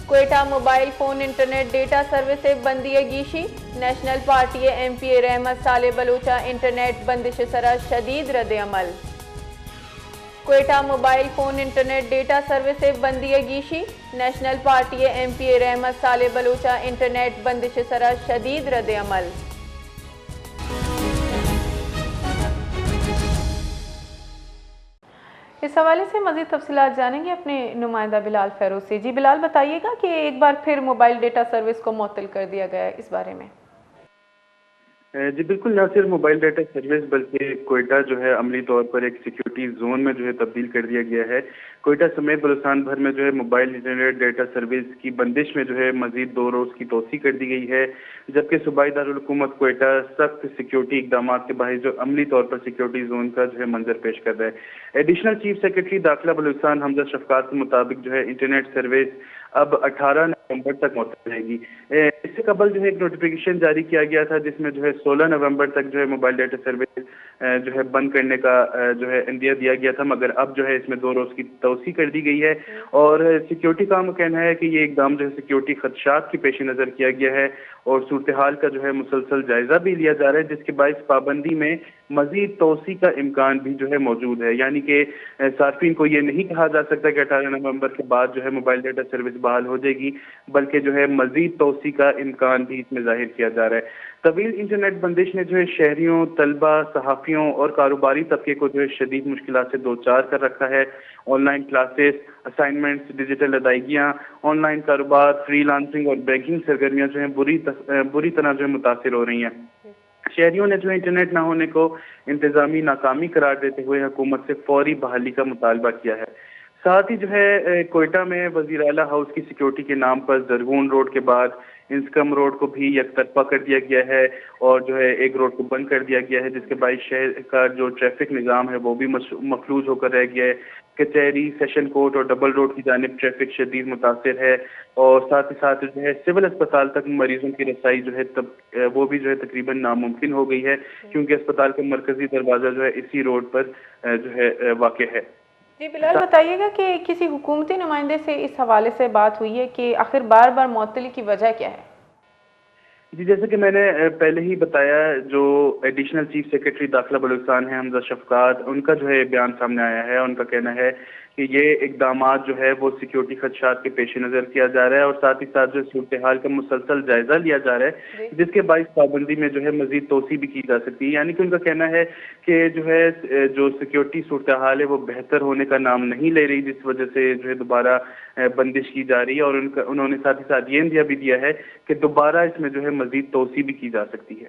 Quetta mobile phone internet data services بندی گیشی national party M P رحمت صالح بلوچہ internet بندش سرا شدید رد عمل Quetta mobile phone internet data services بندی گیشی نیشنل پارٹی ایم پی رحمت صالح بلوچہ انٹرنیٹ بندش سرا شدید رد عمل اس حوالے سے مزید تفصیلات جانیں گے اپنے نمائندہ بلال فیروز سے۔ جی بلال، بتائیے گا کہ ایک بار پھر موبائل ڈیٹا سروس کو معطل کر دیا گیا ہے، اس بارے میں؟ جی بالکل، نہ صرف موبائل ڈیٹا سروس بلکہ کوئٹہ جو ہے عملی طور پر ایک سیکیورٹی زون میں جو ہے تبدیل کر دیا گیا ہے۔ کوئٹہ سمیت بلوچستان بھر میں جو ہے موبائل انٹرنیٹ ڈیٹا سروس کی بندش میں جو ہے مزید 2 روز کی توسیع کر دی گئی ہے، جبکہ صوبائی دارالحکومت کوئٹہ سخت سیکیورٹی اقدامات کے باعث جو عملی طور پر سیکیورٹی زون کا جو ہے منظر پیش کر رہا ہے۔ ایڈیشنل چیف سیکرٹری داخلہ بلوچستان حمزہ شفقات کے مطابق جو ہے انٹرنیٹ سروس اب 18 نومبر تک معطل رہے گی۔ اس سے قبل جو ہے ایک نوٹیفیکیشن جاری کیا گیا تھا جس میں جو ہے 16 نومبر تک جو ہے موبائل ڈیٹا سروس جو ہے بند کرنے کا جو ہے عندیہ دیا گیا تھا، مگر اب جو ہے اس میں 2 روز کی توسیع کر دی گئی ہے۔ اور سیکیورٹی کا کہنا ہے کہ یہ اقدام جو ہے سیکیورٹی خدشات کے پیش نظر کیا گیا ہے اور صورتحال کا جو ہے مسلسل جائزہ بھی لیا جا رہا ہے، جس کے باعث پابندی میں مزید توسیع کا امکان بھی جو ہے موجود ہے۔ یعنی کہ صارفین کو یہ نہیں کہا جا سکتا کہ 18 نومبر کے بعد جو ہے موبائل ڈیٹا سروس بحال ہو جائے گی، بلکہ جو ہے مزید توسیع کا امکان بھی اس میں ظاہر کیا جا رہا ہے۔ طویل انٹرنیٹ بندش نے جو ہے شہریوں، طلبہ، صحافیوں اور کاروباری طبقے کو جو ہے شدید مشکلات سے دوچار کر رکھا ہے۔ Online classes, assignments, digital ادائیگیاں، آن لائن کاروبار، فری لانسنگ اور بینکنگ سرگرمیاں جو ہیں بری طرح جو ہے متاثر ہو رہی ہیں۔ شہریوں نے جو ہے انٹرنیٹ نہ ہونے کو انتظامی ناکامی قرار دیتے ہوئے حکومت سے فوری بحالی کا مطالبہ کیا ہے۔ ساتھ ہی جو ہے کوئٹہ میں وزیر اعلیٰ ہاؤس کی سیکیورٹی کے نام پر زرغون روڈ کے بعد انسکم روڈ کو بھی یک طرفہ کر دیا گیا ہے اور جو ہے ایک روڈ کو بند کر دیا گیا ہے، جس کے باعث شہر کا جو ٹریفک نظام ہے وہ بھی مفلوج ہو کر رہ گیا ہے۔ کچہری، سیشن کورٹ اور ڈبل روڈ کی جانب ٹریفک شدید متاثر ہے اور ساتھ ہی ساتھ جو ہے سول اسپتال تک مریضوں کی رسائی جو ہے وہ بھی جو ہے تقریباً ناممکن ہو گئی ہے، کیونکہ اسپتال کا مرکزی دروازہ جو ہے اسی روڈ پر جو ہے واقع ہے۔ جی بلال، بتائیے گا کہ کسی حکومتی نمائندے سے اس حوالے سے بات ہوئی ہے کہ آخر بار بار معطلی کی وجہ کیا ہے؟ جی جیسے کہ میں نے پہلے ہی بتایا، جو ایڈیشنل چیف سیکرٹری داخلہ بلوچستان ہیں حمزہ شفقات، ان کا جو ہے بیان سامنے آیا ہے۔ ان کا کہنا ہے کہ یہ اقدامات جو ہے وہ سیکیورٹی خدشات کے پیش نظر کیا جا رہا ہے اور ساتھ ہی ساتھ جو صورتحال کا مسلسل جائزہ لیا جا رہا ہے، جس کے باعث پابندی میں جو ہے مزید توسیع بھی کی جا سکتی ہے۔ یعنی کہ ان کا کہنا ہے کہ جو ہے جو سیکیورٹی صورتحال ہے وہ بہتر ہونے کا نام نہیں لے رہی، جس وجہ سے جو ہے دوبارہ بندش کی جا رہی ہے، اور انہوں نے ساتھ ہی ساتھ یہ اندیہ بھی دیا ہے کہ دوبارہ اس میں جو ہے مزید توسیع بھی کی جا سکتی ہے۔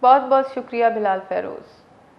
بہت بہت شکریہ بلال فیروز۔